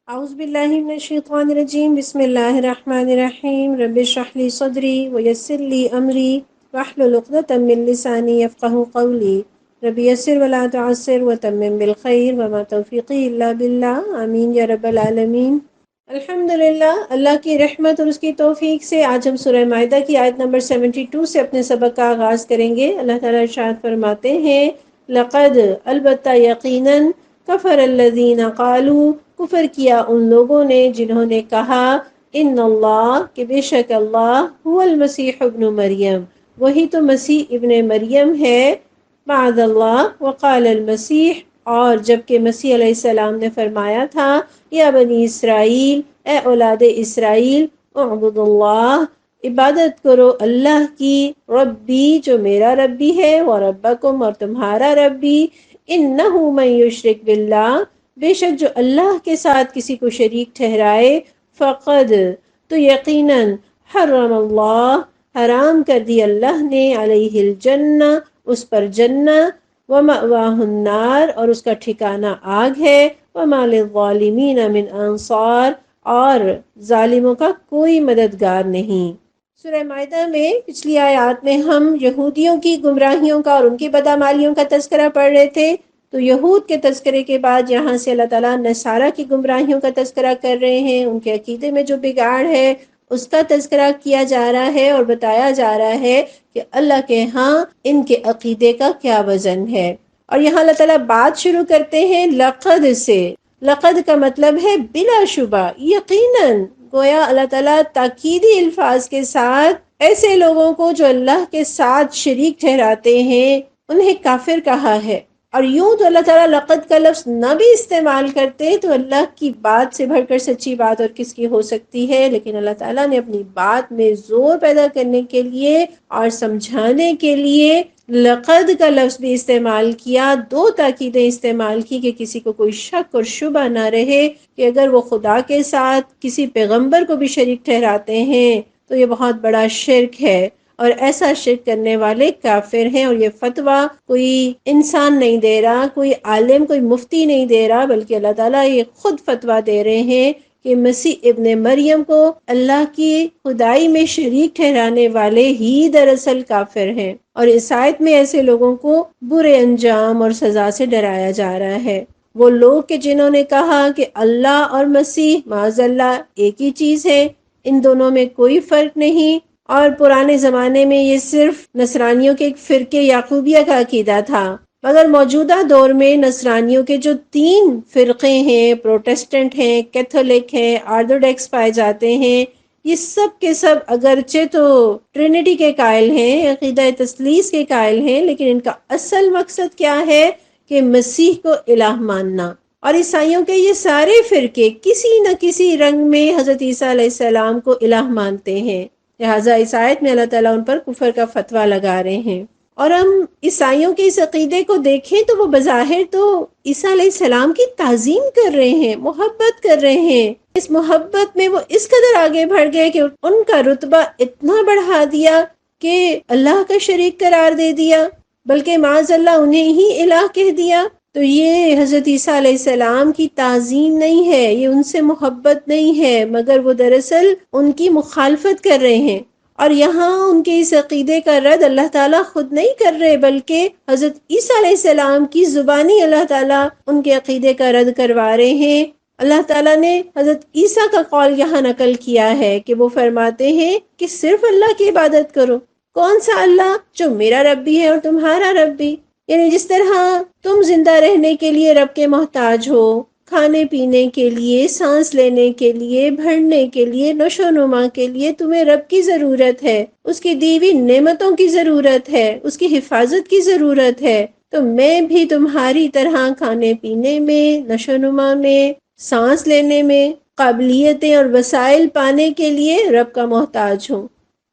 اعوذ باللہ من الشیطان الرجیم بسم اللہ الرحمن الرحیم رب اشرح لی صدری ویسر لی امری واحلل عقدۃ من لسانی یفقہوا قولی رب یسر ولا تعسر وتمم بالخیر وما توفیقی الا باللہ آمین یا رب العالمین۔ الحمدللہ، اللہ کی رحمت اور اس کی توفیق سے آج ہم سورہ مائدہ کی آیت نمبر 72 سے اپنے سبق کا آغاز کریں گے۔ اللہ تعالیٰ ارشاد فرماتے ہیں لقد البتہ یقیناً کفر الذین قالوا کفر کیا ان لوگوں نے جنہوں نے کہا ان اللہ کہ بے شک اللہ هو المسیح ابن مریم، وہی تو مسیح ابن مریم ہے، معاذ اللہ وقال المسیح، اور جبکہ مسیح علیہ السلام نے فرمایا تھا یا بنی اسرائیل، اے اولاد اسرائیل، اعبد اللہ، عبادت کرو اللہ کی، ربی جو میرا ربی ہے، وربکم اور تمہارا ربی، انہ من یشرک باللہ، بے شک جو اللہ کے ساتھ کسی کو شریک ٹھہرائے، فقد تو یقیناً، حرم اللہ حرام کر دی اللہ نے، علیہ الجنہ اس پر جنت، ومأواہ النار اور اس کا ٹھکانہ آگ ہے، وما للظالمین من انصار اور ظالموں کا کوئی مددگار نہیں۔ سورہ مائدہ میں پچھلی آیات میں ہم یہودیوں کی گمراہیوں کا اور ان کی بدعمالیوں کا تذکرہ پڑھ رہے تھے، تو یہود کے تذکرے کے بعد یہاں سے اللہ تعالیٰ نصارہ کی گمراہیوں کا تذکرہ کر رہے ہیں، ان کے عقیدے میں جو بگاڑ ہے اس کا تذکرہ کیا جا رہا ہے اور بتایا جا رہا ہے کہ اللہ کے ہاں ان کے عقیدے کا کیا وزن ہے۔ اور یہاں اللہ تعالیٰ بات شروع کرتے ہیں لقد سے۔ لقد کا مطلب ہے بلا شبہ، یقیناً، گویا اللہ تعالیٰ تاکیدی الفاظ کے ساتھ ایسے لوگوں کو جو اللہ کے ساتھ شریک ٹھہراتے ہیں انہیں کافر کہا ہے۔ اور یوں تو اللہ تعالیٰ لقد کا لفظ نہ بھی استعمال کرتے تو اللہ کی بات سے بڑھ کر سچی بات اور کس کی ہو سکتی ہے، لیکن اللہ تعالیٰ نے اپنی بات میں زور پیدا کرنے کے لیے اور سمجھانے کے لیے لقد کا لفظ بھی استعمال کیا، دو تاکیدیں استعمال کی کہ کسی کو کوئی شک اور شبہ نہ رہے کہ اگر وہ خدا کے ساتھ کسی پیغمبر کو بھی شریک ٹھہراتے ہیں تو یہ بہت بڑا شرک ہے، اور ایسا شرک کرنے والے کافر ہیں۔ اور یہ فتویٰ کوئی انسان نہیں دے رہا، کوئی عالم، کوئی مفتی نہیں دے رہا، بلکہ اللہ تعالیٰ یہ خود فتویٰ دے رہے ہیں کہ مسیح ابن مریم کو اللہ کی خدائی میں شریک ٹھہرانے والے ہی دراصل کافر ہیں، اور اس آیت میں ایسے لوگوں کو برے انجام اور سزا سے ڈرایا جا رہا ہے۔ وہ لوگ کہ جنہوں نے کہا کہ اللہ اور مسیح معاذ اللہ ایک ہی چیز ہے، ان دونوں میں کوئی فرق نہیں، اور پرانے زمانے میں یہ صرف نصرانیوں کے ایک فرقے یعقوبیہ کا عقیدہ تھا، مگر موجودہ دور میں نصرانیوں کے جو 3 فرقے ہیں، پروٹسٹنٹ ہیں، کیتھولک ہیں، آرتھوڈکس پائے جاتے ہیں، یہ سب کے سب اگرچہ تو ٹرینٹی کے قائل ہیں، عقیدہ تثلیث کے قائل ہیں، لیکن ان کا اصل مقصد کیا ہے کہ مسیح کو الہ ماننا۔ اور عیسائیوں کے یہ سارے فرقے کسی نہ کسی رنگ میں حضرت عیسیٰ علیہ السلام کو الہ مانتے ہیں، لہٰذا اس آیت میں اللہ تعالیٰ ان پر کفر کا فتویٰ لگا رہے ہیں۔ اور ہم عیسائیوں کے اس عقیدے کو دیکھیں تو وہ بظاہر تو عیسیٰ علیہ السلام کی تعظیم کر رہے ہیں، محبت کر رہے ہیں، اس محبت میں وہ اس قدر آگے بڑھ گئے کہ ان کا رتبہ اتنا بڑھا دیا کہ اللہ کا شریک قرار دے دیا، بلکہ معاذ اللہ انہیں ہی الہ کہہ دیا۔ تو یہ حضرت عیسیٰ علیہ السلام کی تعظیم نہیں ہے، یہ ان سے محبت نہیں ہے، مگر وہ دراصل ان کی مخالفت کر رہے ہیں۔ اور یہاں ان کے اس عقیدے کا رد اللہ تعالیٰ خود نہیں کر رہے، بلکہ حضرت عیسیٰ علیہ السلام کی زبانی اللہ تعالیٰ ان کے عقیدے کا رد کروا رہے ہیں۔ اللہ تعالیٰ نے حضرت عیسیٰ کا قول یہاں نقل کیا ہے کہ وہ فرماتے ہیں کہ صرف اللہ کی عبادت کرو۔ کون سا اللہ؟ جو میرا رب بھی ہے اور تمہارا رب بھی، یعنی جس طرح تم زندہ رہنے کے لیے رب کے محتاج ہو، کھانے پینے کے لیے، سانس لینے کے لیے، بھرنے کے لیے، نشو و نما کے لیے تمہیں رب کی ضرورت ہے، اس کی دی ہوئی نعمتوں کی ضرورت ہے، اس کی حفاظت کی ضرورت ہے، تو میں بھی تمہاری طرح کھانے پینے میں، نشو و نما میں، سانس لینے میں، قابلیتیں اور وسائل پانے کے لیے رب کا محتاج ہوں۔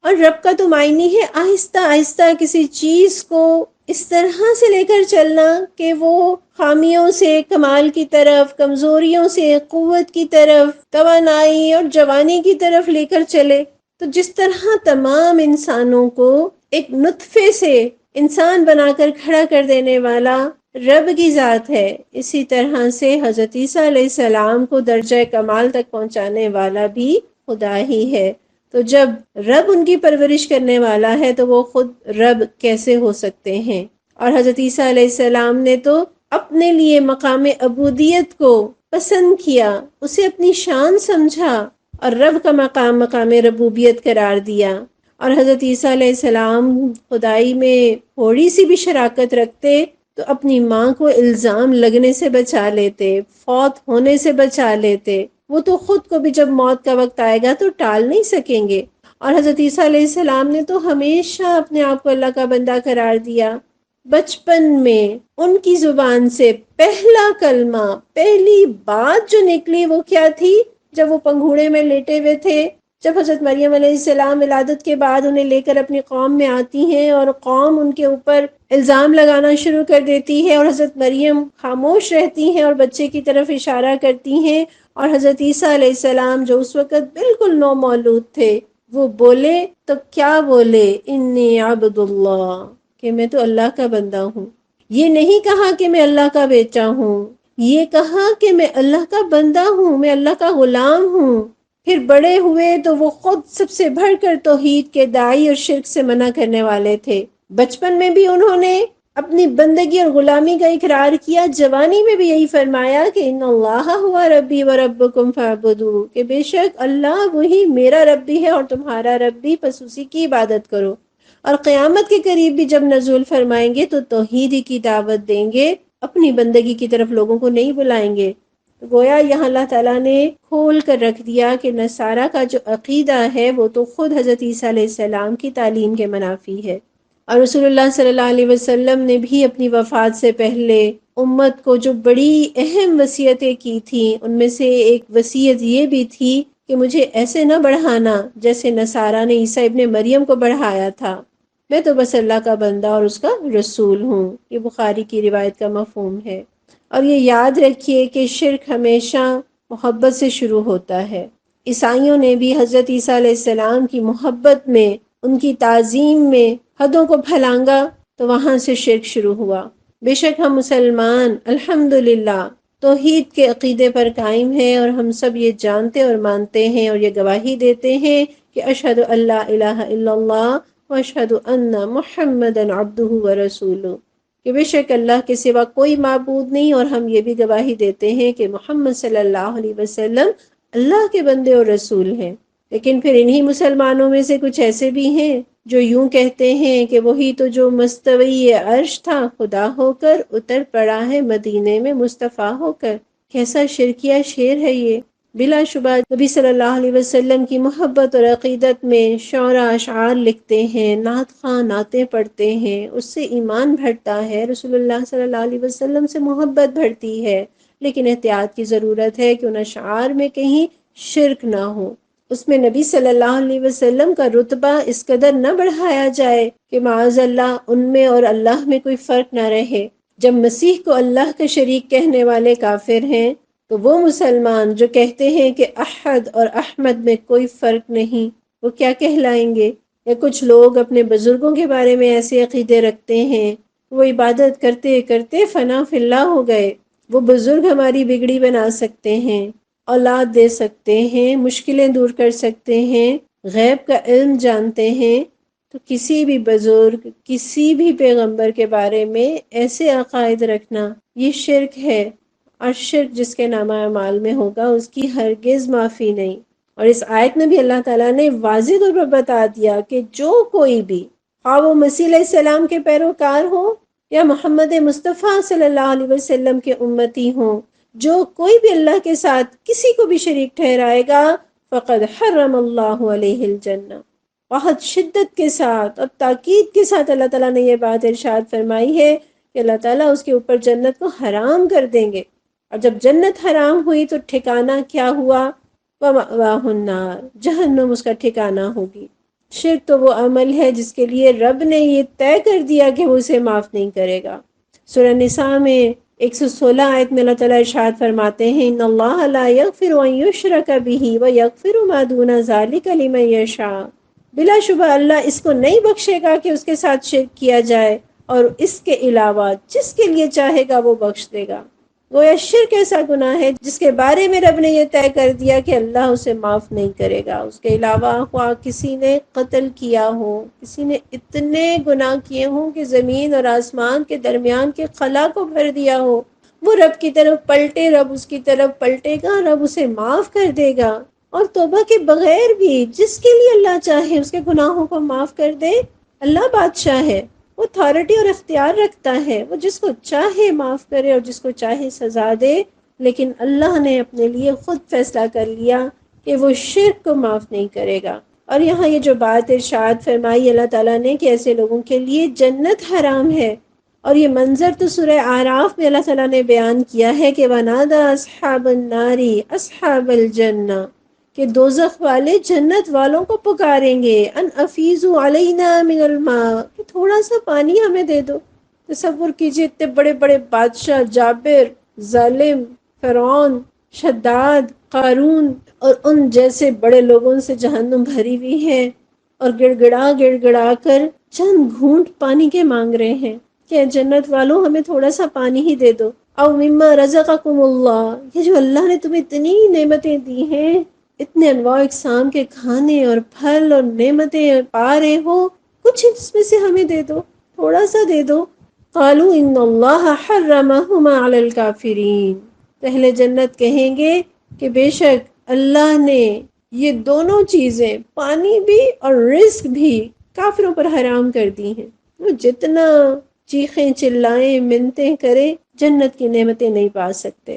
اور رب کا تو معنی ہے آہستہ آہستہ کسی چیز کو اس طرح سے لے کر چلنا کہ وہ خامیوں سے کمال کی طرف، کمزوریوں سے قوت کی طرف، توانائی اور جوانی کی طرف لے کر چلے۔ تو جس طرح تمام انسانوں کو ایک نطفے سے انسان بنا کر کھڑا کر دینے والا رب کی ذات ہے، اسی طرح سے حضرت عیسیٰ علیہ السلام کو درجہ کمال تک پہنچانے والا بھی خدا ہی ہے۔ تو جب رب ان کی پرورش کرنے والا ہے تو وہ خود رب کیسے ہو سکتے ہیں؟ اور حضرت عیسیٰ علیہ السلام نے تو اپنے لیے مقام عبودیت کو پسند کیا، اسے اپنی شان سمجھا اور رب کا مقام مقام ربوبیت قرار دیا۔ اور حضرت عیسیٰ علیہ السلام خدائی میں تھوڑی سی بھی شراکت رکھتے تو اپنی ماں کو الزام لگنے سے بچا لیتے، فوت ہونے سے بچا لیتے۔ وہ تو خود کو بھی جب موت کا وقت آئے گا تو ٹال نہیں سکیں گے۔ اور حضرت عیسیٰ علیہ السلام نے تو ہمیشہ اپنے آپ کو اللہ کا بندہ قرار دیا۔ بچپن میں ان کی زبان سے پہلا کلمہ، پہلی بات جو نکلی وہ کیا تھی؟ جب وہ پنگھوڑے میں لیٹے ہوئے تھے، جب حضرت مریم علیہ السلام ولادت کے بعد انہیں لے کر اپنی قوم میں آتی ہیں اور قوم ان کے اوپر الزام لگانا شروع کر دیتی ہے، اور حضرت مریم خاموش رہتی ہیں اور بچے کی طرف اشارہ کرتی ہیں، اور حضرت عیسیٰ علیہ السلام جو اس وقت بالکل نو مولود تھے وہ بولے تو کیا بولے؟ انی عبد اللہ، کہ میں تو اللہ کا بندہ ہوں۔ یہ نہیں کہا کہ میں اللہ کا بیٹا ہوں، یہ کہا کہ میں اللہ کا بندہ ہوں، میں اللہ کا غلام ہوں۔ پھر بڑے ہوئے تو وہ خود سب سے بڑھ کر توحید کے داعی اور شرک سے منع کرنے والے تھے۔ بچپن میں بھی انہوں نے اپنی بندگی اور غلامی کا اقرار کیا، جوانی میں بھی یہی فرمایا کہ ان اللہ ہوا ربی و ربکم فاعبدوہ، کہ بے شک اللہ وہی میرا رب بھی ہے اور تمہارا رب بھی، پس اسی کی عبادت کرو۔ اور قیامت کے قریب بھی جب نزول فرمائیں گے تو توحید ہی کی دعوت دیں گے، اپنی بندگی کی طرف لوگوں کو نہیں بلائیں گے۔ گویا یہاں اللہ تعالیٰ نے کھول کر رکھ دیا کہ نصارہ کا جو عقیدہ ہے وہ تو خود حضرت عیسیٰ علیہ السلام کی تعلیم کے منافی ہے۔ اور رسول اللہ صلی اللہ علیہ وسلم نے بھی اپنی وفات سے پہلے امت کو جو بڑی اہم وصیتیں کی تھیں، ان میں سے ایک وصیت یہ بھی تھی کہ مجھے ایسے نہ بڑھانا جیسے نصارہ نے عیسیٰ ابن مریم کو بڑھایا تھا، میں تو بس اللہ کا بندہ اور اس کا رسول ہوں۔ یہ بخاری کی روایت کا مفہوم ہے۔ اور یہ یاد رکھیے کہ شرک ہمیشہ محبت سے شروع ہوتا ہے۔ عیسائیوں نے بھی حضرت عیسیٰ علیہ السلام کی محبت میں، ان کی تعظیم میں حدوں کو پھلانگا تو وہاں سے شرک شروع ہوا۔ بے شک ہم مسلمان الحمدللہ توحید کے عقیدے پر قائم ہیں، اور ہم سب یہ جانتے اور مانتے ہیں اور یہ گواہی دیتے ہیں کہ اشہد ان لا الہ الا اللہ واشہد ان محمدًا عبدہ ورسولہ، کہ بے شک اللہ کے سوا کوئی معبود نہیں، اور ہم یہ بھی گواہی دیتے ہیں کہ محمد صلی اللہ علیہ وسلم اللہ کے بندے اور رسول ہیں۔ لیکن پھر انہی مسلمانوں میں سے کچھ ایسے بھی ہیں جو یوں کہتے ہیں کہ وہی تو جو مستوی عرش تھا خدا ہو کر اتر پڑا ہے مدینے میں مصطفیٰ ہو کر۔ کیسا شرکیہ شعر ہے یہ! بلا شبہ نبی صلی اللہ علیہ وسلم کی محبت اور عقیدت میں شعراء اشعار لکھتے ہیں، نعت خواں نعتیں پڑھتے ہیں، اس سے ایمان بڑھتا ہے، رسول اللہ صلی اللہ علیہ وسلم سے محبت بڑھتی ہے، لیکن احتیاط کی ضرورت ہے کہ ان اشعار میں کہیں شرک نہ ہو، اس میں نبی صلی اللہ علیہ وسلم کا رتبہ اس قدر نہ بڑھایا جائے کہ معاذ اللہ ان میں اور اللہ میں کوئی فرق نہ رہے۔ جب مسیح کو اللہ کا شریک کہنے والے کافر ہیں تو وہ مسلمان جو کہتے ہیں کہ احد اور احمد میں کوئی فرق نہیں، وہ کیا کہلائیں گے؟ یا کچھ لوگ اپنے بزرگوں کے بارے میں ایسے عقیدے رکھتے ہیں، وہ عبادت کرتے کرتے فنا فی اللہ ہو گئے، وہ بزرگ ہماری بگڑی بنا سکتے ہیں، اولاد دے سکتے ہیں، مشکلیں دور کر سکتے ہیں، غیب کا علم جانتے ہیں۔ تو کسی بھی بزرگ، کسی بھی پیغمبر کے بارے میں ایسے عقائد رکھنا یہ شرک ہے، اور شرک جس کے نامہ اعمال میں ہوگا اس کی ہرگز معافی نہیں۔ اور اس آیت میں بھی اللہ تعالیٰ نے واضح طور پر بتا دیا کہ جو کوئی بھی، خواہ وہ مسیح علیہ السلام کے پیروکار ہوں یا محمد مصطفیٰ صلی اللہ علیہ وسلم کے امتی ہوں، جو کوئی بھی اللہ کے ساتھ کسی کو بھی شریک ٹھہرائے گا فقد حرم اللہ علیہ الجنہ۔ بہت شدت کے ساتھ اور تاکید کے ساتھ اللہ تعالیٰ نے یہ بات ارشاد فرمائی ہے کہ اللہ تعالیٰ اس کے اوپر جنت کو حرام کر دیں گے، اور جب جنت حرام ہوئی تو ٹھکانہ کیا ہوا؟ وَمَأْوَاهُ النَّارُ، جہنم اس کا ٹھکانہ ہوگی۔ شرک تو وہ عمل ہے جس کے لیے رب نے یہ طے کر دیا کہ وہ اسے معاف نہیں کرے گا۔ سورہ نساء میں 116 آیت میں اللہ تعالیٰ ارشاد فرماتے ہیں ان اللہ لا یغفر ان یشرک بہ ویغفر ما دون ذلک لمن یشاء، بلا شبہ اللہ اس کو نہیں بخشے گا کہ اس کے ساتھ شرک کیا جائے، اور اس کے علاوہ جس کے لیے چاہے گا وہ بخش دے گا۔ گویا شرک ایسا گناہ ہے جس کے بارے میں رب نے یہ طے کر دیا کہ اللہ اسے معاف نہیں کرے گا۔ اس کے علاوہ خواہ کسی نے قتل کیا ہو، کسی نے اتنے گناہ کیے ہوں کہ زمین اور آسمان کے درمیان کے خلا کو بھر دیا ہو، وہ رب کی طرف پلٹے، رب اس کی طرف پلٹے گا، رب اسے معاف کر دے گا۔ اور توبہ کے بغیر بھی جس کے لیے اللہ چاہے اس کے گناہوں کو معاف کر دے۔ اللہ بادشاہ ہے، وہ اتھارٹی اور اختیار رکھتا ہے، وہ جس کو چاہے معاف کرے اور جس کو چاہے سزا دے، لیکن اللہ نے اپنے لیے خود فیصلہ کر لیا کہ وہ شرک کو معاف نہیں کرے گا۔ اور یہاں یہ جو بات ارشاد فرمائی اللہ تعالیٰ نے کہ ایسے لوگوں کے لیے جنت حرام ہے، اور یہ منظر تو سورہ اعراف میں اللہ تعالیٰ نے بیان کیا ہے کہ وَنَادَى أَصْحَابُ النَّارِ أَصْحَابَ الْجَنَّةِ، کہ دوزخ والے جنت والوں کو پکاریں گے ان افیزوا علینا من الماء، کہ تھوڑا سا پانی ہمیں دے دو۔ تصور کیجئے اتنے بڑے بڑے بادشاہ، جابر، ظالم، فرعون، شداد، قارون اور ان جیسے بڑے لوگوں سے جہنم بھری ہوئی ہے، اور گڑ گڑا کر چند گھونٹ پانی کے مانگ رہے ہیں کہ جنت والوں ہمیں تھوڑا سا پانی ہی دے دو۔ او مما رزقکم اللہ، یہ جو اللہ نے تمہیں اتنی نعمتیں دی ہیں، اتنے انواع اقسام کے کھانے اور پھل اور نعمتیں پا رہے ہو، کچھ اس میں سے ہمیں دے دو، تھوڑا سا دے دو۔ قالوا ان اللہ حرمہما علی الکافرین، اہل جنت کہیں گے کہ بے شک اللہ نے یہ دونوں چیزیں، پانی بھی اور رزق بھی، کافروں پر حرام کر دی ہیں۔ وہ جتنا چیخیں چلائیں منتیں کریں، جنت کی نعمتیں نہیں پا سکتے۔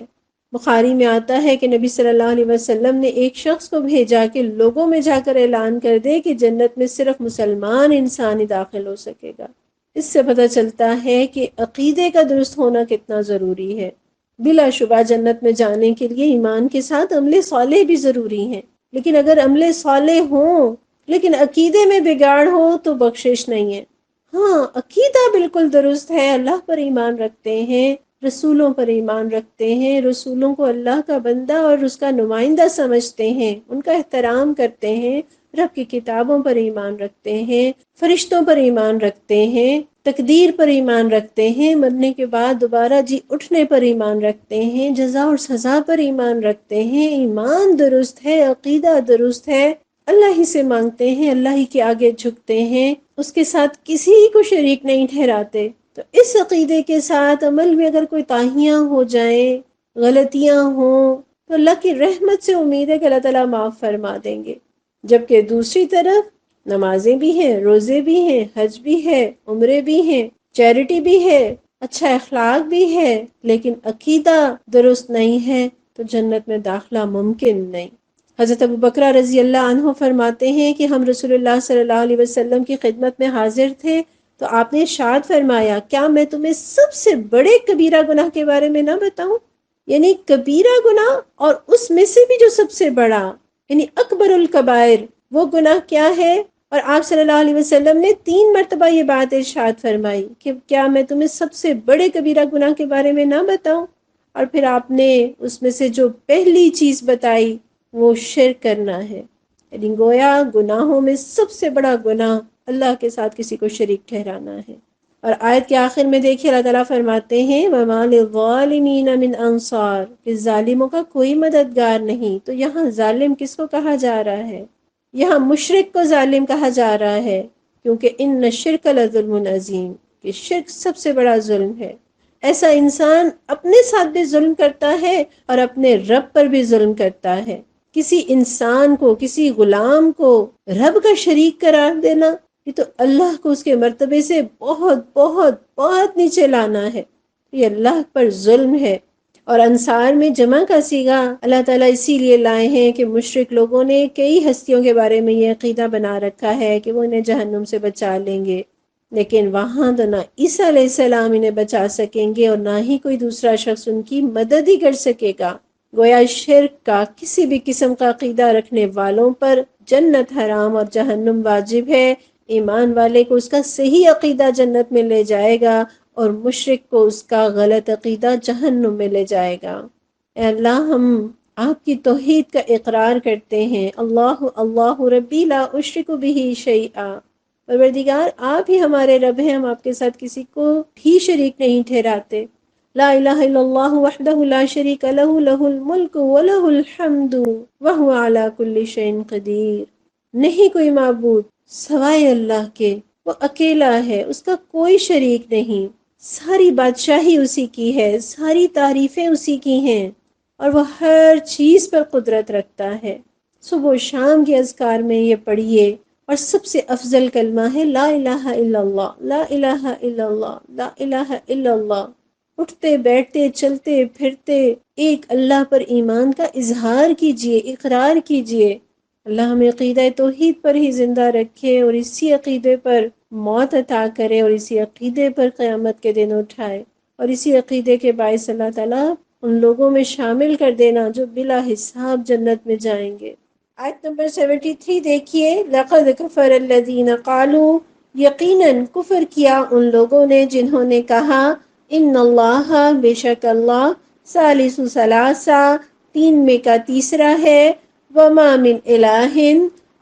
بخاری میں آتا ہے کہ نبی صلی اللہ علیہ وسلم نے ایک شخص کو بھیجا کہ لوگوں میں جا کر اعلان کر دے کہ جنت میں صرف مسلمان انسان ہی داخل ہو سکے گا۔ اس سے پتہ چلتا ہے کہ عقیدے کا درست ہونا کتنا ضروری ہے۔ بلا شبہ جنت میں جانے کے لیے ایمان کے ساتھ عمل صالح بھی ضروری ہیں، لیکن اگر عمل صالح ہوں لیکن عقیدے میں بگاڑ ہو تو بخشش نہیں ہے۔ ہاں، عقیدہ بالکل درست ہے، اللہ پر ایمان رکھتے ہیں، رسولوں پر ایمان رکھتے ہیں، رسولوں کو اللہ کا بندہ اور اس کا نمائندہ سمجھتے ہیں، ان کا احترام کرتے ہیں، رب کی کتابوں پر ایمان رکھتے ہیں، فرشتوں پر ایمان رکھتے ہیں، تقدیر پر ایمان رکھتے ہیں، مرنے کے بعد دوبارہ جی اٹھنے پر ایمان رکھتے ہیں، جزا اور سزا پر ایمان رکھتے ہیں۔ ایمان درست ہے، عقیدہ درست ہے، اللہ ہی سے مانگتے ہیں، اللہ ہی کے آگے جھکتے ہیں، اس کے ساتھ کسی کو شریک نہیں ٹھہراتے۔ تو اس عقیدے کے ساتھ عمل میں اگر کوئی تاہیاں ہو جائیں، غلطیاں ہوں، تو اللہ کی رحمت سے امید ہے کہ اللہ تعالیٰ معاف فرما دیں گے۔ جبکہ دوسری طرف نمازیں بھی ہیں، روزے بھی ہیں، حج بھی ہے، عمرے بھی ہیں، چیریٹی بھی ہے، اچھا اخلاق بھی ہے، لیکن عقیدہ درست نہیں ہے تو جنت میں داخلہ ممکن نہیں۔ حضرت ابوبکر رضی اللہ عنہ فرماتے ہیں کہ ہم رسول اللہ صلی اللہ علیہ وسلم کی خدمت میں حاضر تھے تو آپ نے ارشاد فرمایا، کیا میں تمہیں سب سے بڑے کبیرہ گناہ کے بارے میں نہ بتاؤں؟ یعنی کبیرہ گناہ، اور اس میں سے بھی جو سب سے بڑا، یعنی اکبر الکبائر، وہ گناہ کیا ہے؟ اور آپ صلی اللہ علیہ وسلم نے 3 مرتبہ یہ بات ارشاد فرمائی کہ کیا میں تمہیں سب سے بڑے کبیرہ گناہ کے بارے میں نہ بتاؤں؟ اور پھر آپ نے اس میں سے جو پہلی چیز بتائی وہ شرک کرنا ہے، یعنی گویا گناہوں میں سب سے بڑا گناہ اللہ کے ساتھ کسی کو شریک ٹھہرانا ہے۔ اور آیت کے آخر میں دیکھیے اللہ تعالیٰ فرماتے ہیں وَمَا لِلظَّالِمِينَ مِنْ أَنصَارٍ، کہ ظالموں کا کوئی مددگار نہیں۔ تو یہاں ظالم کس کو کہا جا رہا ہے؟ یہاں مشرک کو ظالم کہا جا رہا ہے، کیونکہ ان الشرک لظلم عظیم، کہ شرک سب سے بڑا ظلم ہے۔ ایسا انسان اپنے ساتھ بھی ظلم کرتا ہے اور اپنے رب پر بھی ظلم کرتا ہے۔ کسی انسان کو، کسی غلام کو رب کا شریک قرار دینا، یہ تو اللہ کو اس کے مرتبے سے بہت بہت بہت نیچے لانا ہے، یہ اللہ پر ظلم ہے۔ اور انصار میں جمع کا صیغہ اللہ تعالیٰ اسی لیے لائے ہیں کہ مشرک لوگوں نے کئی ہستیوں کے بارے میں یہ عقیدہ بنا رکھا ہے کہ وہ انہیں جہنم سے بچا لیں گے، لیکن وہاں تو نہ عیسیٰ علیہ السلام انہیں بچا سکیں گے اور نہ ہی کوئی دوسرا شخص ان کی مدد ہی کر سکے گا۔ گویا شرک کا کسی بھی قسم کا عقیدہ رکھنے والوں پر جنت حرام اور جہنم واجب ہے۔ ایمان والے کو اس کا صحیح عقیدہ جنت میں لے جائے گا اور مشرک کو اس کا غلط عقیدہ جہنم میں لے جائے گا۔ اے اللہ، ہم آپ کی توحید کا اقرار کرتے ہیں، اللہ اللہ ربی لا اشرک بہ شیئا، پروردگار آپ ہی ہمارے رب ہیں، ہم آپ کے ساتھ کسی کو بھی شریک نہیں ٹھہراتے۔ لا الہ الا اللہ وحدہ لا شریک لہ لہ الملک ولہ الحمد وہو علی کل شیء قدیر۔ نہیں کوئی معبود سوائے اللہ کے، وہ اکیلا ہے، اس کا کوئی شریک نہیں، ساری بادشاہی اسی کی ہے، ساری تعریفیں اسی کی ہیں، اور وہ ہر چیز پر قدرت رکھتا ہے۔ صبح و شام کے اذکار میں یہ پڑھیے، اور سب سے افضل کلمہ ہے لا الہ الا اللہ، لا الہ الا اللہ، لا الہ الا اللہ۔ اٹھتے بیٹھتے چلتے پھرتے ایک اللہ پر ایمان کا اظہار کیجئے، اقرار کیجئے۔ اللہ ہمیں عقیدہ توحید پر ہی زندہ رکھے، اور اسی عقیدے پر موت عطا کرے، اور اسی عقیدے پر قیامت کے دن اٹھائے، اور اسی عقیدے کے باعث اللہ تعالیٰ ان لوگوں میں شامل کر دینا جو بلا حساب جنت میں جائیں گے۔ آیت نمبر 73 دیکھیے، لَقَدْ كَفَرَ الَّذِينَ قَالُوا، یقیناً کفر کیا ان لوگوں نے جنہوں نے کہا ان اللہ، بے شک اللہ، ثالث ثلاثہ، تین میں کا تیسرا ہے، وما من الہ،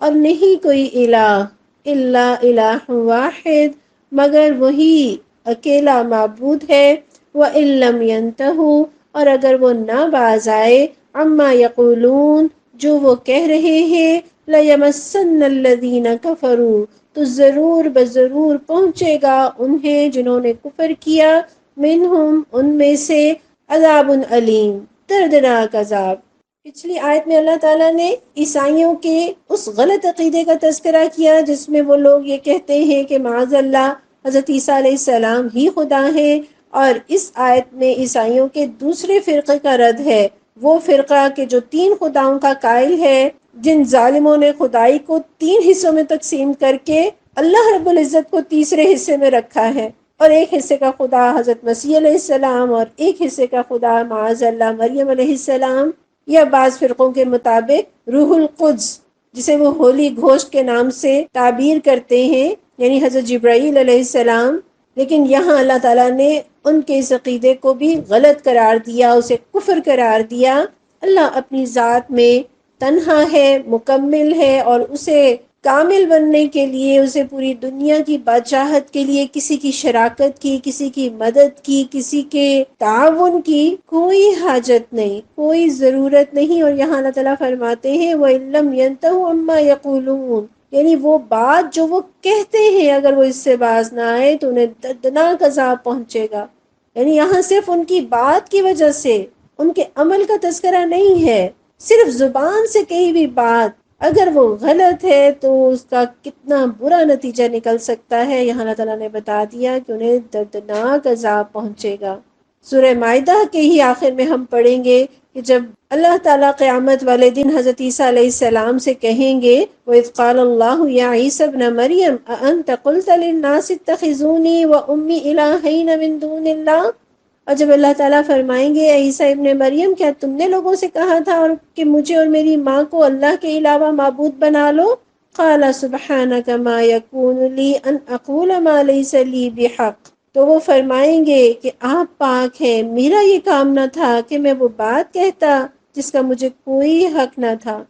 اور نہیں کوئی الہ، الا الہ واحد، مگر وہی اکیلا معبود ہے، وَإِن لَّمْ يَنْتَهُوا، اور اگر وہ نہ باز آئے، عما یقولون، جو وہ کہہ رہے ہیں، لَيَمَسَّنَّ الَّذِينَ كَفَرُوا، تو ضرور بضرور پہنچے گا انہیں جنہوں نے کفر کیا، منہم ان میں سے، عذاب علیم، دردناک عذاب۔ پچھلی آیت میں اللہ تعالیٰ نے عیسائیوں کے اس غلط عقیدے کا تذکرہ کیا جس میں وہ لوگ یہ کہتے ہیں کہ معاذ اللہ حضرت عیسیٰ علیہ السلام ہی خدا ہیں، اور اس آیت میں عیسائیوں کے دوسرے فرقے کا رد ہے، وہ فرقہ کہ جو تین خداؤں کا قائل ہے، جن ظالموں نے خدائی کو تین حصوں میں تقسیم کر کے اللہ رب العزت کو تیسرے حصے میں رکھا ہے، اور ایک حصے کا خدا حضرت مسیح علیہ السلام، اور ایک حصے کا خدا معاذ اللہ مریم علیہ السلام، یا بعض فرقوں کے مطابق روح القدس، جسے وہ ہولی گھوشت کے نام سے تعبیر کرتے ہیں، یعنی حضرت جبرائیل علیہ السلام۔ لیکن یہاں اللہ تعالیٰ نے ان کے اس عقیدے کو بھی غلط قرار دیا، اسے کفر قرار دیا۔ اللہ اپنی ذات میں تنہا ہے، مکمل ہے، اور اسے کامل بننے کے لیے، اسے پوری دنیا کی بادشاہت کے لیے کسی کی شراکت کی، کسی کی مدد کی، کسی کے تعاون کی کوئی حاجت نہیں، کوئی ضرورت نہیں۔ اور یہاں اللہ تعالیٰ فرماتے ہیں وَإِن لَّمْ يَنْتَهُوا عَمَّا يَقُولُونَ، یعنی وہ بات جو وہ کہتے ہیں اگر وہ اس سے باز نہ آئے تو انہیں دردناک عذاب پہنچے گا۔ یعنی یہاں صرف ان کی بات کی وجہ سے، ان کے عمل کا تذکرہ نہیں ہے، صرف زبان سے کہی ہوئی بات اگر وہ غلط ہے تو اس کا کتنا برا نتیجہ نکل سکتا ہے، یہاں اللہ تعالیٰ نے بتا دیا کہ انہیں دردناک عذاب پہنچے گا۔ سورہ مائدہ کے ہی آخر میں ہم پڑھیں گے کہ جب اللہ تعالیٰ قیامت والے دن حضرت عیسیٰ علیہ السلام سے کہیں گے وَإِذْ قَالَ اللَّهُ يَا عِيسَى ابْنَ مَرْيَمَ أَأَنْتَ قُلْتَ لِلنَّاسِ اتَّخِذُونِي وَأُمِّي إِلَٰهَيْنِ مِن دُونِ اللَّهِ، اور جب اللہ تعالیٰ فرمائیں گے اے عیسیٰ ابن مریم، کیا تم نے لوگوں سے کہا تھا اور کہ مجھے اور میری ماں کو اللہ کے علاوہ معبود بنا لو؟ قَالَ سُبْحَانَكَ مَا يَكُونُ لِي أَنْ أَقُولَ مَا لَيْسَ لِي بِحَقٍّ، تو وہ فرمائیں گے کہ آپ پاک ہیں، میرا یہ کام نہ تھا کہ میں وہ بات کہتا جس کا مجھے کوئی حق نہ تھا۔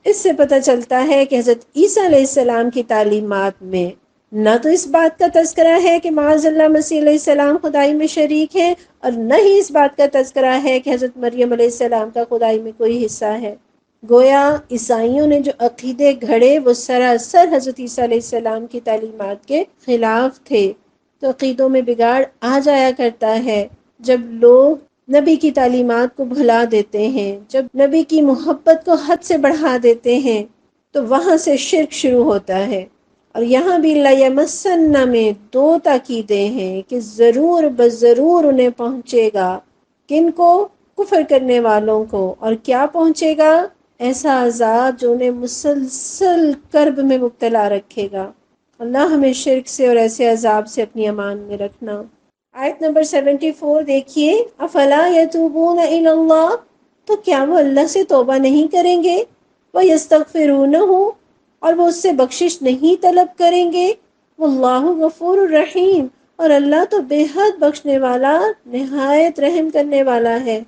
اس سے پتہ چلتا ہے کہ حضرت عیسیٰ علیہ السلام کی تعلیمات میں نہ تو اس بات کا تذکرہ ہے کہ معاذ اللہ مسیح علیہ السلام خدائی میں شریک ہے، اور نہ ہی اس بات کا تذکرہ ہے کہ حضرت مریم علیہ السلام کا خدائی میں کوئی حصہ ہے۔ گویا عیسائیوں نے جو عقیدے گھڑے وہ سراسر حضرت عیسیٰ علیہ السلام کی تعلیمات کے خلاف تھے۔ تو عقیدوں میں بگاڑ آ جایا کرتا ہے جب لوگ نبی کی تعلیمات کو بھلا دیتے ہیں، جب نبی کی محبت کو حد سے بڑھا دیتے ہیں، تو وہاں سے شرک شروع ہوتا ہے۔ اور یہاں بھی لَيَمَسَّنَّ میں دو تاکیدیں ہیں کہ ضرور بضرور انہیں پہنچے گا، کن کو؟ کفر کرنے والوں کو۔ اور کیا پہنچے گا؟ ایسا عذاب جو انہیں مسلسل کرب میں مبتلا رکھے گا۔ اللہ ہمیں شرک سے اور ایسے عذاب سے اپنی امان میں رکھنا۔ آیت نمبر 74 دیکھیے، افلا یتوبون الی اللہ، تو کیا وہ اللہ سے توبہ نہیں کریں گے؟ وَيَسْتَغْفِرُونَهُ، اور وہ اس سے بخشش نہیں طلب کریں گے؟ واللہ غفور الرحیم، اور اللہ تو بے حد بخشنے والا، نہایت رحم کرنے والا ہے۔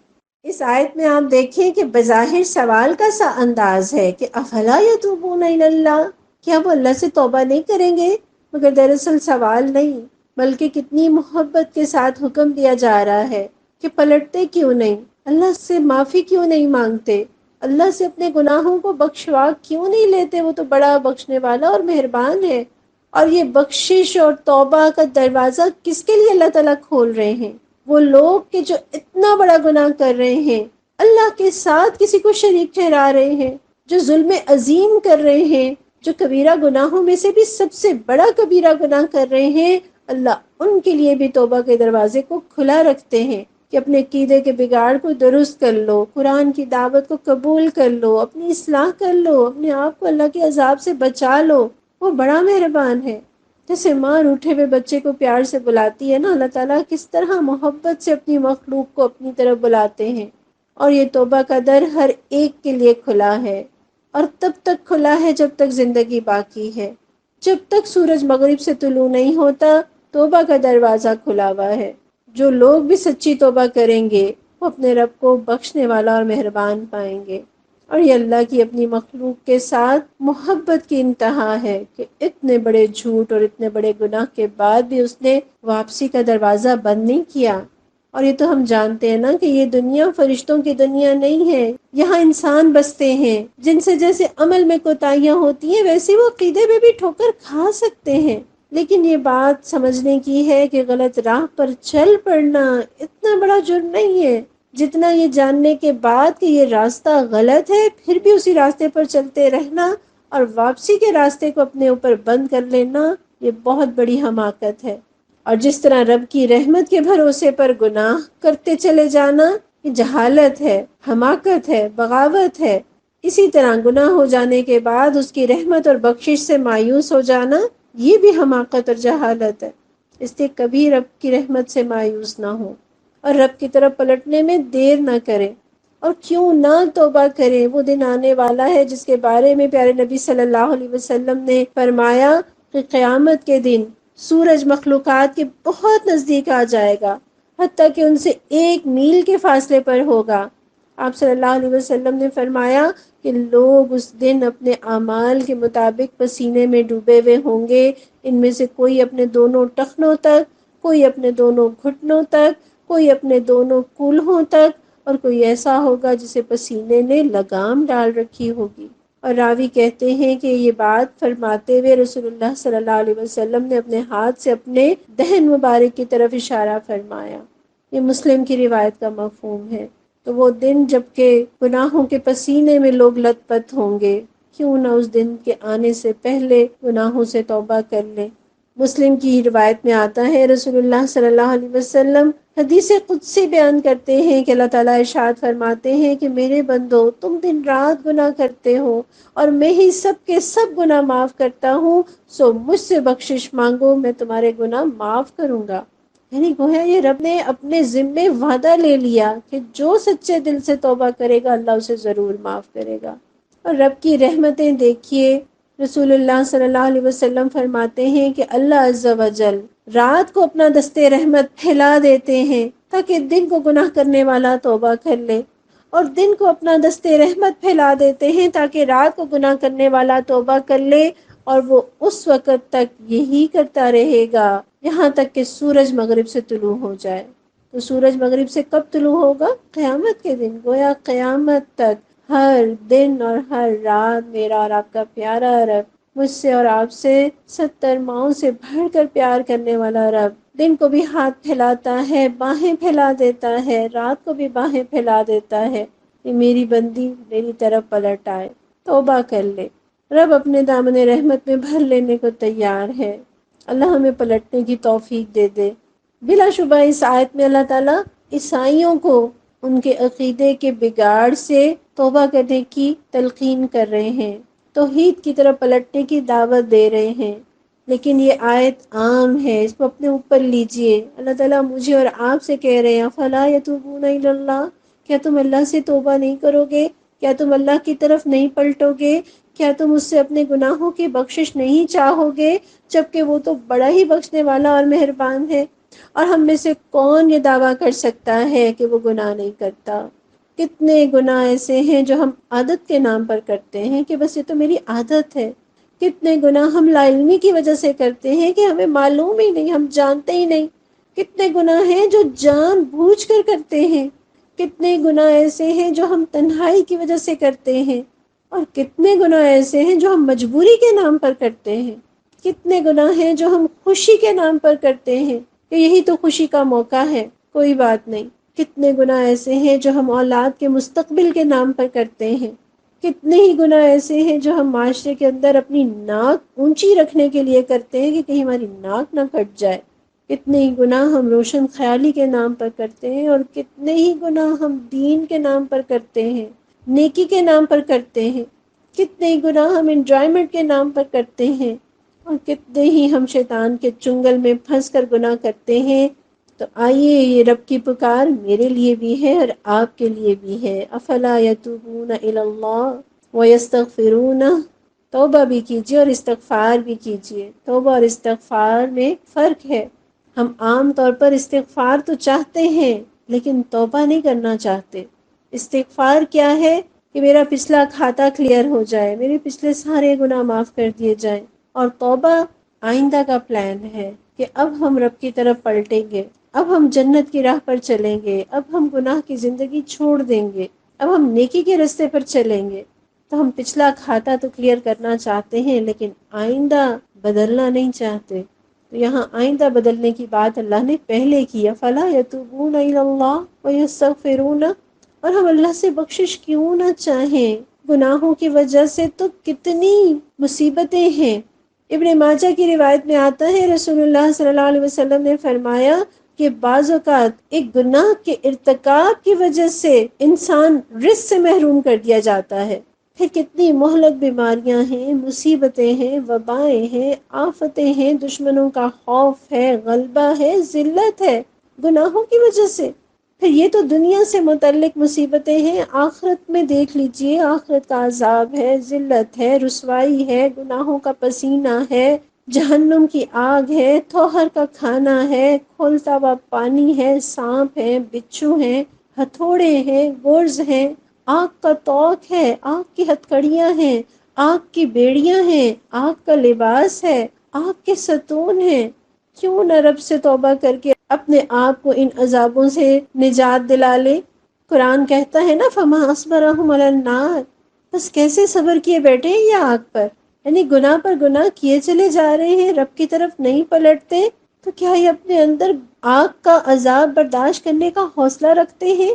اس آیت میں آپ دیکھیں کہ بظاہر سوال کا سا انداز ہے کہ افلا یتوبون الی اللہ، کیا وہ اللہ سے توبہ نہیں کریں گے؟ مگر دراصل سوال نہیں، بلکہ کتنی محبت کے ساتھ حکم دیا جا رہا ہے کہ پلٹتے کیوں نہیں، اللہ سے معافی کیوں نہیں مانگتے، اللہ سے اپنے گناہوں کو بخشوا کیوں نہیں لیتے، وہ تو بڑا بخشنے والا اور مہربان ہے۔ اور یہ بخشش اور توبہ کا دروازہ کس کے لیے اللہ تعالیٰ کھول رہے ہیں؟ وہ لوگ کہ جو اتنا بڑا گناہ کر رہے ہیں، اللہ کے ساتھ کسی کو شریک ٹھہرا رہے ہیں، جو ظلم عظیم کر رہے ہیں، جو کبیرہ گناہوں میں سے بھی سب سے بڑا کبیرہ گناہ کر رہے ہیں، اللہ ان کے لیے بھی توبہ کے دروازے کو کھلا رکھتے ہیں کہ اپنے عقیدے کے بگاڑ کو درست کر لو، قرآن کی دعوت کو قبول کر لو، اپنی اصلاح کر لو، اپنے آپ کو اللہ کے عذاب سے بچا لو۔ وہ بڑا مہربان ہے۔ جیسے ماں روٹھے ہوئے بچے کو پیار سے بلاتی ہے نا، اللہ تعالیٰ کس طرح محبت سے اپنی مخلوق کو اپنی طرف بلاتے ہیں۔ اور یہ توبہ کا در ہر ایک کے لیے کھلا ہے، اور تب تک کھلا ہے جب تک زندگی باقی ہے۔ جب تک سورج مغرب سے طلوع نہیں ہوتا، توبہ کا دروازہ کھلا ہوا ہے۔ جو لوگ بھی سچی توبہ کریں گے وہ اپنے رب کو بخشنے والا اور مہربان پائیں گے۔ اور یہ اللہ کی اپنی مخلوق کے ساتھ محبت کی انتہا ہے کہ اتنے بڑے جھوٹ اور اتنے بڑے گناہ کے بعد بھی اس نے واپسی کا دروازہ بند نہیں کیا۔ اور یہ تو ہم جانتے ہیں نا کہ یہ دنیا فرشتوں کی دنیا نہیں ہے، یہاں انسان بستے ہیں جن سے جیسے عمل میں کوتاہیاں ہوتی ہیں ویسے وہ عقیدے میں بھی ٹھوکر کھا سکتے ہیں۔ لیکن یہ بات سمجھنے کی ہے کہ غلط راہ پر چل پڑنا اتنا بڑا جرم نہیں ہے جتنا یہ جاننے کے بعد کہ یہ راستہ غلط ہے پھر بھی اسی راستے پر چلتے رہنا اور واپسی کے راستے کو اپنے اوپر بند کر لینا، یہ بہت بڑی حماقت ہے۔ اور جس طرح رب کی رحمت کے بھروسے پر گناہ کرتے چلے جانا یہ جہالت ہے، حماقت ہے، بغاوت ہے، اسی طرح گناہ ہو جانے کے بعد اس کی رحمت اور بخشش سے مایوس ہو جانا یہ بھی حماقت اور جہالت ہے۔ اس لیے کبھی رب کی رحمت سے مایوس نہ ہو اور رب کی طرف پلٹنے میں دیر نہ کرے، اور کیوں نہ توبہ کرے۔ وہ دن آنے والا ہے جس کے بارے میں پیارے نبی صلی اللہ علیہ وسلم نے فرمایا کہ قیامت کے دن سورج مخلوقات کے بہت نزدیک آ جائے گا، حتیٰ کہ ان سے 1 میل کے فاصلے پر ہوگا۔ آپ صلی اللہ علیہ وسلم نے فرمایا کہ لوگ اس دن اپنے اعمال کے مطابق پسینے میں ڈوبے ہوئے ہوں گے، ان میں سے کوئی اپنے دونوں ٹخنوں تک، کوئی اپنے دونوں گھٹنوں تک، کوئی اپنے دونوں کولہوں تک، اور کوئی ایسا ہوگا جسے پسینے نے لگام ڈال رکھی ہوگی۔ اور راوی کہتے ہیں کہ یہ بات فرماتے ہوئے رسول اللہ صلی اللہ علیہ وسلم نے اپنے ہاتھ سے اپنے دہن مبارک کی طرف اشارہ فرمایا۔ یہ مسلم کی روایت کا مفہوم ہے۔ تو وہ دن جب کہ گناہوں کے پسینے میں لوگ لت پت ہوں گے، کیوں نہ اس دن کے آنے سے پہلے گناہوں سے توبہ کر لیں۔ مسلم کی روایت میں آتا ہے رسول اللہ صلی اللہ علیہ وسلم حدیث قدسی بیان کرتے ہیں کہ اللہ تعالیٰ ارشاد فرماتے ہیں کہ میرے بندو تم دن رات گناہ کرتے ہو اور میں ہی سب کے سب گناہ معاف کرتا ہوں، سو مجھ سے بخشش مانگو میں تمہارے گناہ معاف کروں گا۔ یعنی گویا یہ رب نے اپنے ذمے وعدہ لے لیا کہ جو سچے دل سے توبہ کرے گا اللہ اسے ضرور معاف کرے گا۔ اور رب کی رحمتیں دیکھیے، رسول اللہ صلی اللہ علیہ وسلم فرماتے ہیں کہ اللہ عز و جل رات کو اپنا دستے رحمت پھیلا دیتے ہیں تاکہ دن کو گناہ کرنے والا توبہ کر لے، اور دن کو اپنا دستے رحمت پھیلا دیتے ہیں تاکہ رات کو گناہ کرنے والا توبہ کر لے، اور وہ اس وقت تک یہی کرتا رہے گا یہاں تک کہ سورج مغرب سے طلوع ہو جائے۔ تو سورج مغرب سے کب طلوع ہوگا؟ قیامت کے دن۔ گویا قیامت تک ہر دن اور ہر رات میرا اور آپ کا پیارا رب مجھ سے اور آپ سے 70 ماؤں سے بڑھ کر پیار کرنے والا رب دن کو بھی ہاتھ پھیلاتا ہے، باہیں پھیلا دیتا ہے، رات کو بھی باہیں پھیلا دیتا ہے کہ میری بندی میری طرف پلٹ آئے، توبہ کر لے۔ رب اپنے دامن رحمت میں بھر لینے کو تیار ہے۔ اللہ ہمیں پلٹنے کی توفیق دے دے۔ بلا شبہ اس آیت میں اللہ تعالیٰ عیسائیوں کو ان کے عقیدے کے بگاڑ سے توبہ کرنے کی تلقین کر رہے ہیں، توحید کی طرف پلٹنے کی دعوت دے رہے ہیں۔ لیکن یہ آیت عام ہے، اس کو اپنے اوپر لیجئے۔ اللہ تعالیٰ مجھے اور آپ سے کہہ رہے ہیں فَلَا يَتُوبُونَ إِلَى اللَّهِ، کیا تم اللہ سے توبہ نہیں کرو گے؟ کیا تم اللہ کی طرف نہیں پلٹو گے؟ کیا تم اس سے اپنے گناہوں کی بخشش نہیں چاہو گے جبکہ وہ تو بڑا ہی بخشنے والا اور مہربان ہے؟ اور ہم میں سے کون یہ دعویٰ کر سکتا ہے کہ وہ گناہ نہیں کرتا؟ کتنے گناہ ایسے ہیں جو ہم عادت کے نام پر کرتے ہیں کہ بس یہ تو میری عادت ہے، کتنے گناہ ہم لا علمی کی وجہ سے کرتے ہیں کہ ہمیں معلوم ہی نہیں، ہم جانتے ہی نہیں۔ کتنے گناہ ہیں جو جان بوجھ کر کرتے ہیں، کتنے گناہ ایسے ہیں جو ہم تنہائی کی وجہ سے کرتے ہیں، اور کتنے گناہ ایسے ہیں جو ہم مجبوری کے نام پر کرتے ہیں۔ کتنے گناہ ہیں جو ہم خوشی کے نام پر کرتے ہیں کہ یہی تو خوشی کا موقع ہے، کوئی بات نہیں۔ کتنے گناہ ایسے ہیں جو ہم اولاد کے مستقبل کے نام پر کرتے ہیں۔ کتنے ہی گناہ ایسے ہیں جو ہم معاشرے کے اندر اپنی ناک اونچی رکھنے کے لیے کرتے ہیں کہ کہیں ہماری ناک نہ کٹ جائے۔ کتنے ہی گناہ ہم روشن خیالی کے نام پر کرتے ہیں، اور کتنے ہی گناہ ہم دین کے نام پر کرتے ہیں، نیکی کے نام پر کرتے ہیں۔ کتنے ہی گناہ ہم انجوائمنٹ کے نام پر کرتے ہیں، اور کتنے ہی ہم شیطان کے چنگل میں پھنس کر گناہ کرتے ہیں۔ تو آئیے، یہ رب کی پکار میرے لیے بھی ہے اور آپ کے لیے بھی ہے۔ افلا یتوبون الی اللہ ویستغفرونہ، توبہ بھی کیجیے اور استغفار بھی کیجیے۔ توبہ اور استغفار میں فرق ہے۔ ہم عام طور پر استغفار تو چاہتے ہیں لیکن توبہ نہیں کرنا چاہتے۔ استغفار کیا ہے کہ میرا پچھلا کھاتا کلیئر ہو جائے، میرے پچھلے سارے گناہ معاف کر دیے جائیں، اور توبہ آئندہ کا پلان ہے کہ اب ہم رب کی طرف پلٹیں گے، اب ہم جنت کی راہ پر چلیں گے، اب ہم گناہ کی زندگی چھوڑ دیں گے، اب ہم نیکی کے راستے پر چلیں گے۔ تو ہم پچھلا کھاتا تو کلیئر کرنا چاہتے ہیں لیکن آئندہ بدلنا نہیں چاہتے۔ تو یہاں آئندہ بدلنے کی بات اللہ نے پہلے کی، فلا یتوبون الی اللہ ویستغفرون، اور ہم اللہ سے بخشش کیوں نہ چاہیں؟ گناہوں کی وجہ سے تو کتنی مصیبتیں ہیں۔ ابن ماجہ کی روایت میں آتا ہے، رسول اللہ صلی اللہ علیہ وسلم نے فرمایا کہ بعض اوقات ایک گناہ کے ارتکاب کی وجہ سے انسان رزق سے محروم کر دیا جاتا ہے۔ پھر کتنی مہلک بیماریاں ہیں، مصیبتیں ہیں، وبائیں ہیں، آفتیں ہیں، دشمنوں کا خوف ہے، غلبہ ہے، ذلت ہے، گناہوں کی وجہ سے۔ پھر یہ تو دنیا سے متعلق مصیبتیں ہیں، آخرت میں دیکھ لیجئے، آخرت کا عذاب ہے، ذلت ہے، رسوائی ہے، گناہوں کا پسینہ ہے، جہنم کی آگ ہے، توہر کا کھانا ہے، کھولتا ہوا پانی ہے، سانپ ہے، بچھو ہیں، ہتھوڑے ہیں، گرز ہیں، آگ کا توق ہے، آگ کی ہتکڑیاں ہیں، آگ کی بیڑیاں ہیں، آگ کا لباس ہے، آگ کے ستون ہیں۔ کیوں نہ رب سے توبہ کر کے اپنے آپ کو ان عذابوں سے نجات دلا لے؟ قرآن کہتا ہے نا، فَمَا أَصْبَرَهُمْ عَلَى النَّارِ، بس کیسے صبر کیے بیٹھے ہیں یہ آگ پر، یعنی گناہ پر گناہ کیے چلے جا رہے ہیں، رب کی طرف نہیں پلٹتے، تو کیا یہ اپنے اندر آگ کا عذاب برداشت کرنے کا حوصلہ رکھتے ہیں؟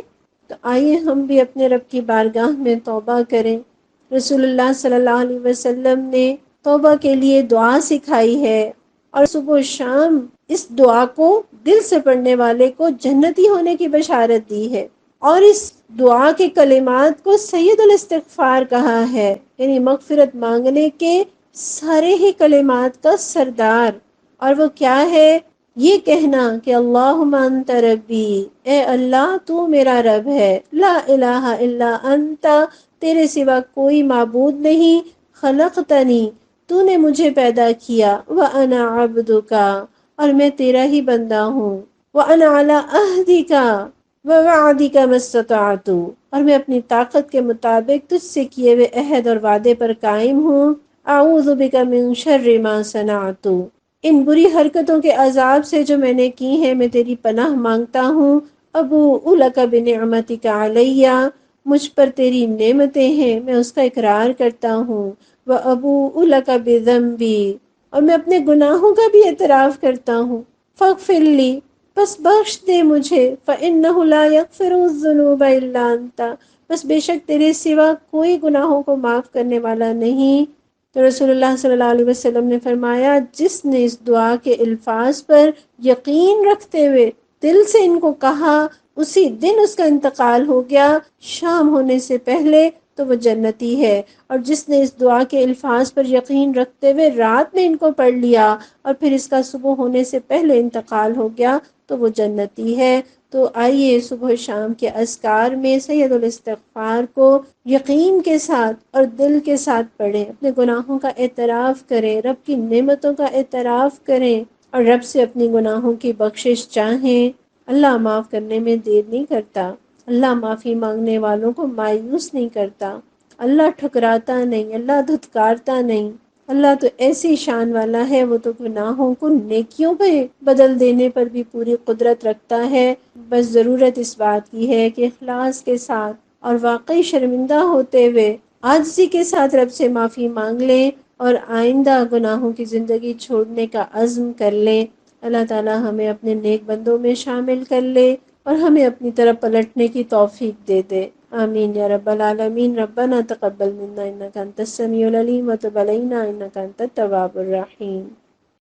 تو آئیے ہم بھی اپنے رب کی بارگاہ میں توبہ کریں۔ رسول اللہ صلی اللہ علیہ وسلم نے توبہ کے لیے دعا سکھائی ہے، اور صبح و شام اس دعا کو دل سے پڑھنے والے کو جنتی ہونے کی بشارت دی ہے۔ اور اس دعا کے کلمات کو سید الاستغفار کہا ہے، یعنی مغفرت مانگنے کے سارے ہی کلمات کا سردار۔ اور وہ کیا ہے؟ یہ کہنا کہ اللہم انت ربی، اے اللہ تو میرا رب ہے، لا الہ الا انت، تیرے سوا کوئی معبود نہیں، خلقتنی، تو نے مجھے پیدا کیا، وانا عبدک، اور میں تیرا ہی بندہ ہوں، وانا علی عہدک ووعدک ما استطعت، اور میں اپنی طاقت کے مطابق تجھ سے کیے ہوئے عہد اور وعدے پر قائم ہوں، اعوذ بک من شر ما صنعت، ان بری حرکتوں کے عذاب سے جو میں نے کی ہیں میں تیری پناہ مانگتا ہوں، ابوء لک بنعمتک علی، مجھ پر تیری نعمتیں ہیں میں اس کا اقرار کرتا ہوں، وابوء لک بذنبی، اور میں اپنے گناہوں کا بھی اعتراف کرتا ہوں، فاغفر لی، بس بخش دے مجھے، فإنہ لا یغفر الذنوب الا انت، بس بے شک تیرے سوا کوئی گناہوں کو معاف کرنے والا نہیں۔ تو رسول اللہ صلی اللہ علیہ وسلم نے فرمایا، جس نے اس دعا کے الفاظ پر یقین رکھتے ہوئے دل سے ان کو کہا، اسی دن اس کا انتقال ہو گیا، شام ہونے سے پہلے، تو وہ جنتی ہے۔ اور جس نے اس دعا کے الفاظ پر یقین رکھتے ہوئے رات میں ان کو پڑھ لیا اور پھر اس کا صبح ہونے سے پہلے انتقال ہو گیا، تو وہ جنتی ہے۔ تو آئیے صبح و شام کے اذکار میں سید الاستغفار کو یقین کے ساتھ اور دل کے ساتھ پڑھیں، اپنے گناہوں کا اعتراف کریں، رب کی نعمتوں کا اعتراف کریں، اور رب سے اپنی گناہوں کی بخشش چاہیں۔ اللہ معاف کرنے میں دیر نہیں کرتا، اللہ معافی مانگنے والوں کو مایوس نہیں کرتا، اللہ ٹھکراتا نہیں، اللہ دھتکارتا نہیں۔ اللہ تو ایسی شان والا ہے، وہ تو گناہوں کو نیکیوں پہ بدل دینے پر بھی پوری قدرت رکھتا ہے۔ بس ضرورت اس بات کی ہے کہ اخلاص کے ساتھ اور واقعی شرمندہ ہوتے ہوئے عاجزی کے ساتھ رب سے معافی مانگ لیں اور آئندہ گناہوں کی زندگی چھوڑنے کا عزم کر لیں۔ اللہ تعالی ہمیں اپنے نیک بندوں میں شامل کر لے اور ہمیں اپنی طرف پلٹنے کی توفیق دے دے، آمین یا رب العالمین۔ ربنا تقبل منا انک انت السمیع العلیم وتب علینا انک انت التواب الرحیم۔